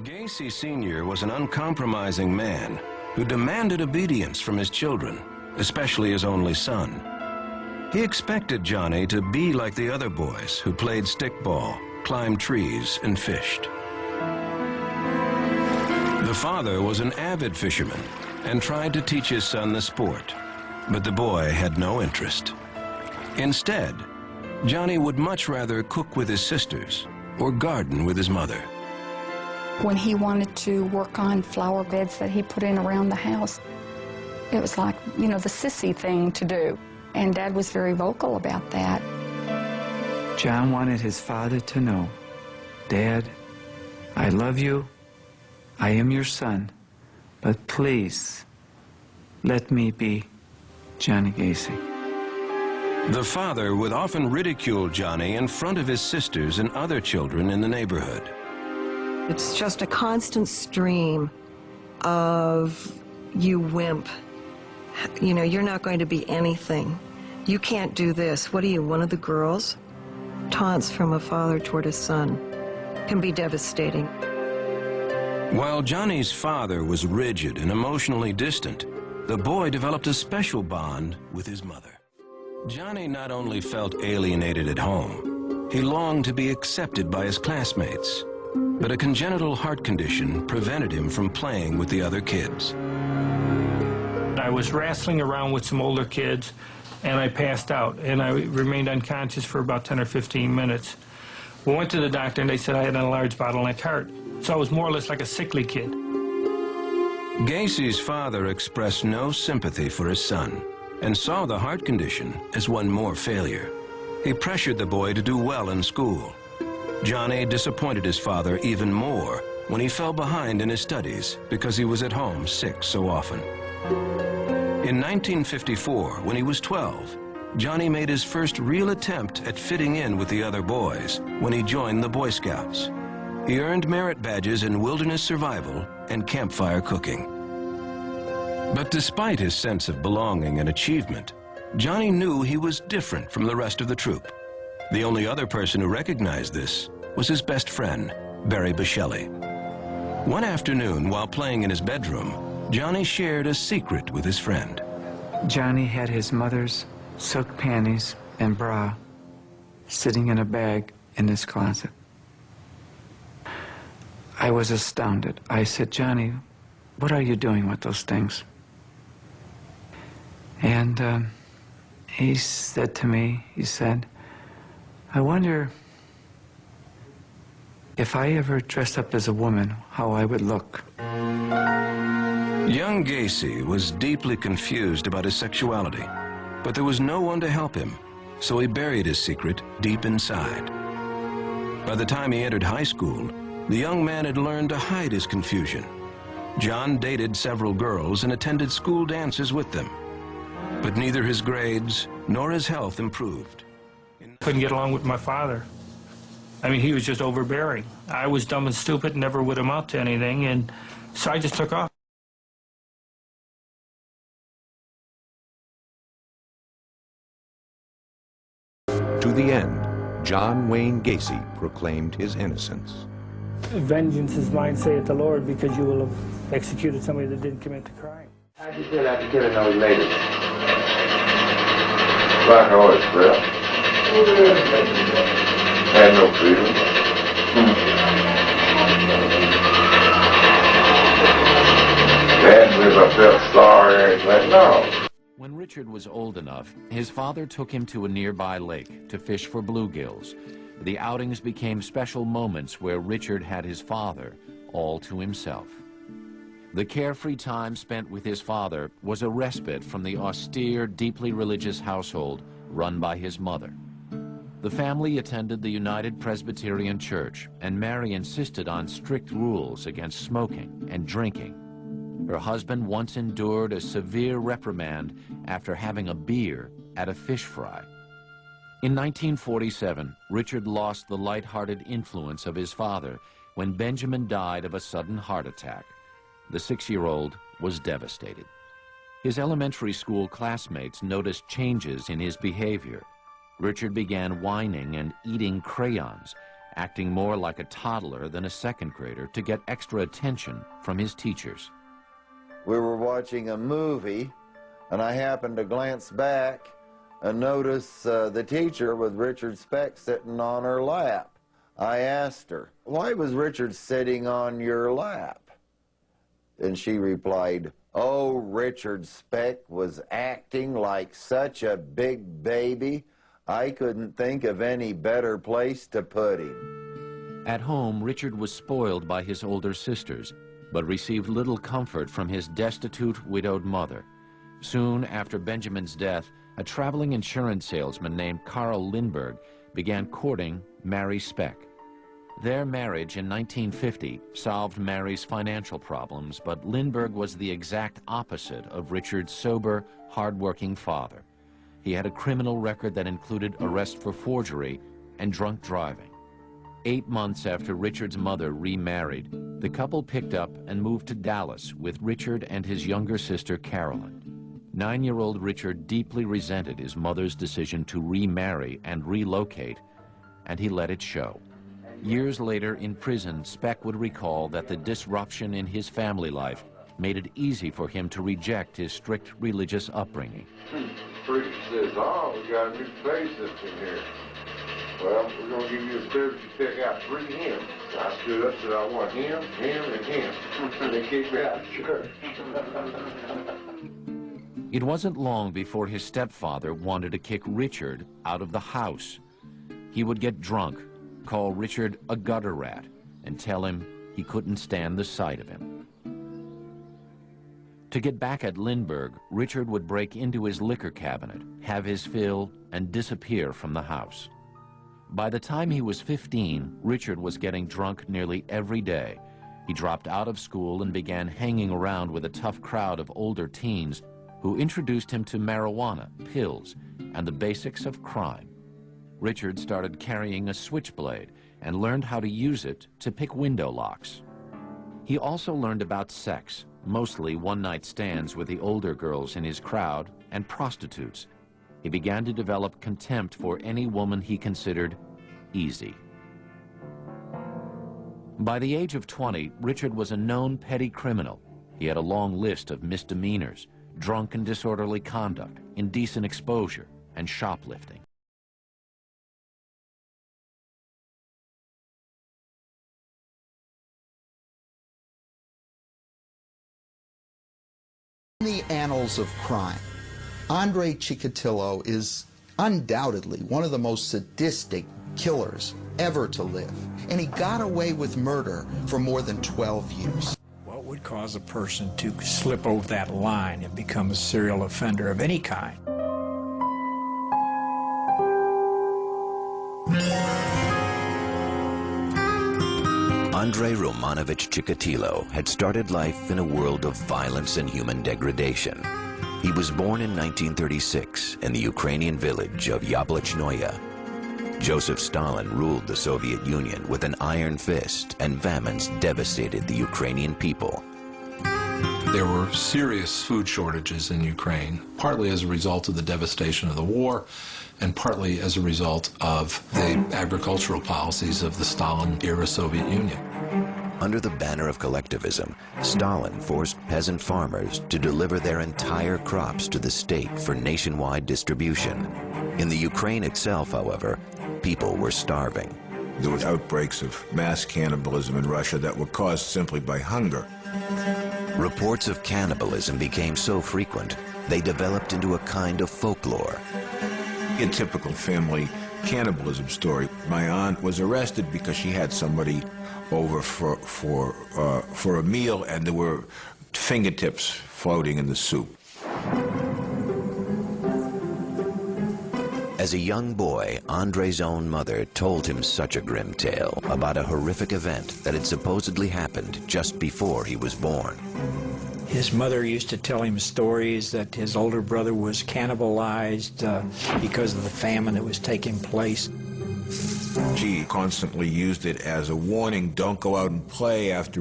Gacy Sr. was an uncompromising man who demanded obedience from his children, especially his only son. He expected Johnny to be like the other boys who played stickball, climbed trees, and fished. The father was an avid fisherman and tried to teach his son the sport, but the boy had no interest. Instead, Johnny would much rather cook with his sisters or garden with his mother. When he wanted to work on flower beds that he put in around the house, it was like, you know, the sissy thing to do. And Dad was very vocal about that. John wanted his father to know, Dad, I love you, I am your son, but please, let me be Johnny Gacy. The father would often ridicule Johnny in front of his sisters and other children in the neighborhood. It's just a constant stream of, you wimp, you know, you're not going to be anything. You can't do this. What are you, one of the girls? Taunts from a father toward his son can be devastating. While Johnny's father was rigid and emotionally distant, the boy developed a special bond with his mother. Johnny not only felt alienated at home, he longed to be accepted by his classmates. But a congenital heart condition prevented him from playing with the other kids. I was wrestling around with some older kids, and I passed out, and I remained unconscious for about 10 or 15 minutes. We went to the doctor, and they said I had an enlarged bottleneck heart. So I was more or less like a sickly kid. Gacy's father expressed no sympathy for his son and saw the heart condition as one more failure. He pressured the boy to do well in school. Johnny disappointed his father even more when he fell behind in his studies because he was at home sick so often. In 1954, when he was 12, Johnny made his first real attempt at fitting in with the other boys when he joined the Boy Scouts. He earned merit badges in wilderness survival and campfire cooking. But despite his sense of belonging and achievement, Johnny knew he was different from the rest of the troop. The only other person who recognized this was his best friend, Barry Bushelli. One afternoon, while playing in his bedroom, Johnny shared a secret with his friend. Johnny had his mother's silk panties and bra sitting in a bag in his closet. I was astounded. I said, Johnny, what are you doing with those things? And he said to me, he said, I wonder if I ever dressed up as a woman, how I would look. Young Gacy was deeply confused about his sexuality, but there was no one to help him, so he buried his secret deep inside. By the time he entered high school, the young man had learned to hide his confusion. John dated several girls and attended school dances with them, but neither his grades nor his health improved. Couldn't get along with my father. I mean, he was just overbearing. I was dumb and stupid, never would amount to anything, and so I just took off. To the end, John Wayne Gacy proclaimed his innocence. Vengeance is mine, saith the Lord, because you will have executed somebody that didn't commit the crime. How'd you feel after killing those ladies? Like I always felt. Had no freedom. Then if I felt sorry or anything, no. When Richard was old enough, his father took him to a nearby lake to fish for bluegills. The outings became special moments where Richard had his father all to himself. The carefree time spent with his father was a respite from the austere, deeply religious household run by his mother. The family attended the United Presbyterian Church, and Mary insisted on strict rules against smoking and drinking. Her husband once endured a severe reprimand after having a beer at a fish fry. In 1947, Richard lost the light-hearted influence of his father when Benjamin died of a sudden heart attack. The 6-year-old was devastated. His elementary school classmates noticed changes in his behavior. Richard began whining and eating crayons, acting more like a toddler than a second grader to get extra attention from his teachers. We were watching a movie, and I happened to glance back and notice the teacher with Richard Speck sitting on her lap. I asked her, "Why was Richard sitting on your lap?" And she replied, "Oh, Richard Speck was acting like such a big baby, I couldn't think of any better place to put him." At home, Richard was spoiled by his older sisters, but received little comfort from his destitute, widowed mother. Soon after Benjamin's death, a traveling insurance salesman named Carl Lindbergh began courting Mary Speck. Their marriage in 1950 solved Mary's financial problems, but Lindbergh was the exact opposite of Richard's sober, hard-working father. He had a criminal record that included arrest for forgery and drunk driving. 8 months after Richard's mother remarried, the couple picked up and moved to Dallas with Richard and his younger sister, Carolyn. 9-year-old Richard deeply resented his mother's decision to remarry and relocate, and he let it show. Years later in prison, Speck would recall that the disruption in his family life made it easy for him to reject his strict religious upbringing. Preacher says, "Oh, we got a new bassist in here. Well, we're going to give you a privilege to pick out 3 hymns." I stood up and said, "I want him, him, and him." They kicked me out of church. It wasn't long before his stepfather wanted to kick Richard out of the house. He would get drunk, call Richard a gutter rat, and tell him he couldn't stand the sight of him. To get back at Lindbergh, Richard would break into his liquor cabinet, have his fill, and disappear from the house. By the time he was 15, Richard was getting drunk nearly every day. He dropped out of school and began hanging around with a tough crowd of older teens who introduced him to marijuana, pills, and the basics of crime. Richard started carrying a switchblade and learned how to use it to pick window locks. He also learned about sex, mostly one-night stands with the older girls in his crowd and prostitutes. He began to develop contempt for any woman he considered easy. By the age of 20, Richard was a known petty criminal. He had a long list of misdemeanors, drunk and disorderly conduct, indecent exposure, and shoplifting. In the annals of crime, Andrei Chikatilo is undoubtedly one of the most sadistic killers ever to live. And he got away with murder for more than 12 years. What would cause a person to slip over that line and become a serial offender of any kind? Andrei Romanovich Chikatilo had started life in a world of violence and human degradation. He was born in 1936 in the Ukrainian village of Yablachnoye. Joseph Stalin ruled the Soviet Union with an iron fist, and famines devastated the Ukrainian people. There were serious food shortages in Ukraine, partly as a result of the devastation of the war, and partly as a result of the agricultural policies of the Stalin-era Soviet Union. Under the banner of collectivism, Stalin forced peasant farmers to deliver their entire crops to the state for nationwide distribution. In the Ukraine itself, however, people were starving. There was outbreaks of mass cannibalism in Russia that were caused simply by hunger. Reports of cannibalism became so frequent, they developed into a kind of folklore. A typical family cannibalism story. My aunt was arrested because she had somebody over for a meal, and there were fingertips floating in the soup. As a young boy, Andrei's own mother told him such a grim tale about a horrific event that had supposedly happened just before he was born. His mother used to tell him stories that his older brother was cannibalized because of the famine that was taking place. She constantly used it as a warning, don't go out and play after